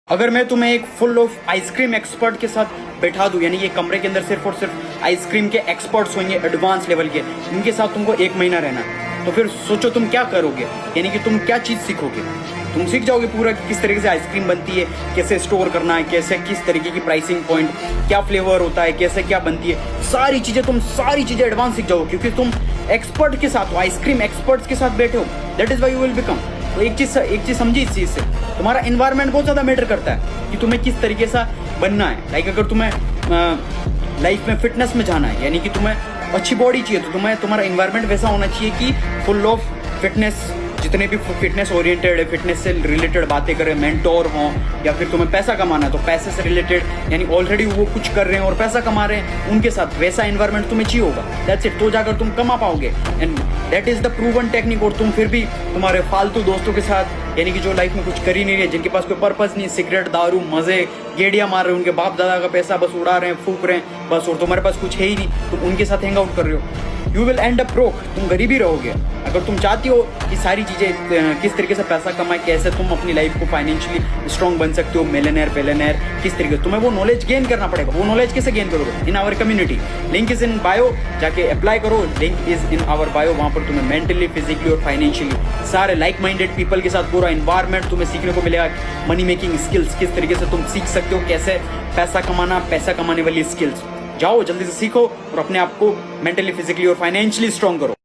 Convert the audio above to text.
अगर मैं तुम्हें एक फुल ऑफ आइसक्रीम एक्सपर्ट के साथ बैठा दूं, यानी ये कमरे के अंदर सिर्फ और सिर्फ आइसक्रीम के एक्सपर्ट्स होंगे एडवांस लेवल के, इनके साथ तुमको 1 महीना रहना, तो फिर सोचो तुम क्या करोगे, यानी कि तुम क्या चीज सीखोगे। तुम सीख जाओगे पूरा कि किस तरीके से आइसक्रीम बनती है, कैसे स्टोर करना है, कैसे किस तरीके की प्राइसिंग पॉइंट, क्या फ्लेवर होता है, कैसे क्या बनती है, सारी चीजें एडवांस सीख जाओगे, क्योंकि तुम एक्सपर्ट के साथ हो, आइसक्रीम एक्सपर्ट्स के साथ बैठे हो। That is why you will become. तो एक चीज समझी इस चीज से, तुम्हारा एनवायरनमेंट बहुत ज्यादा मैटर करता है कि तुम्हें किस तरीके से बनना है। लाइक अगर तुम्हें लाइफ में फिटनेस में जाना है, यानी कि तुम्हें अच्छी बॉडी चाहिए, तो तुम्हें तुम्हारा एनवायरनमेंट वैसा होना चाहिए कि फुल ऑफ फिटनेस, जितने भी फिटनेस ओरिएंटेड है, फिटनेस से रिलेटेड बातें करें, मेंटोर हों, या फिर तुम्हें पैसा कमाना है तो पैसे से रिलेटेड, यानी ऑलरेडी वो कुछ कर रहे हैं और पैसा कमा रहे हैं, उनके साथ वैसा एनवायरनमेंट तुम्हें चाहिए होगा। That's it. तो जाकर तुम कमा पाओगे, and that is the proven technique. और तुम फिर भी तुम्हारे फालतू दोस्तों के साथ, यानी कि जो लाइफ में कुछ कर ही नहीं रहे, जिनके पास कोई पर्पस नहीं, सिगरेट, दारू, मजे, गेड़ियां मार रहे हैं, उनके बाप दादा का पैसा बस उड़ा रहे हैं, फूक रहे हैं बस, और तुम्हारे पास कुछ है ही नहीं, तुम उनके साथ हैंग आउट कर रहे हो, you will and up broke. तुम गरीब ही रहोगे। अगर तुम चाहती हो कि सारी चीजें किस तरीके से पैसा कमाए, कैसे तुम अपनी लाइफ को फाइनेंशियली स्ट्रॉन्ग बन सकते हो, मिलियनेयर पेलेनेयर, किस तरीके से, तुम्हें वो नॉलेज गेन करना पड़ेगा। वो नॉलेज कैसे गेन करोगे? In our community, link is in bio, जाके अप्लाई करो, link is in our bio. वहां पर तुम्हें मेंटली, फिजिकली और फाइनेंशियली सारे लाइक माइंडेड पीपल के साथ पूरा एनवायरमेंट तुम्हें सीखने को मिलेगा। मनी मेकिंग स्किल्स, किस तरीके से तुम सीख सकते हो, कैसे पैसा कमाना, पैसा कमाने वाली स्किल्स। जाओ जल्दी से सीखो और अपने आप को मेंटली, फिजिकली और फाइनेंशियली स्ट्रॉन्ग करो।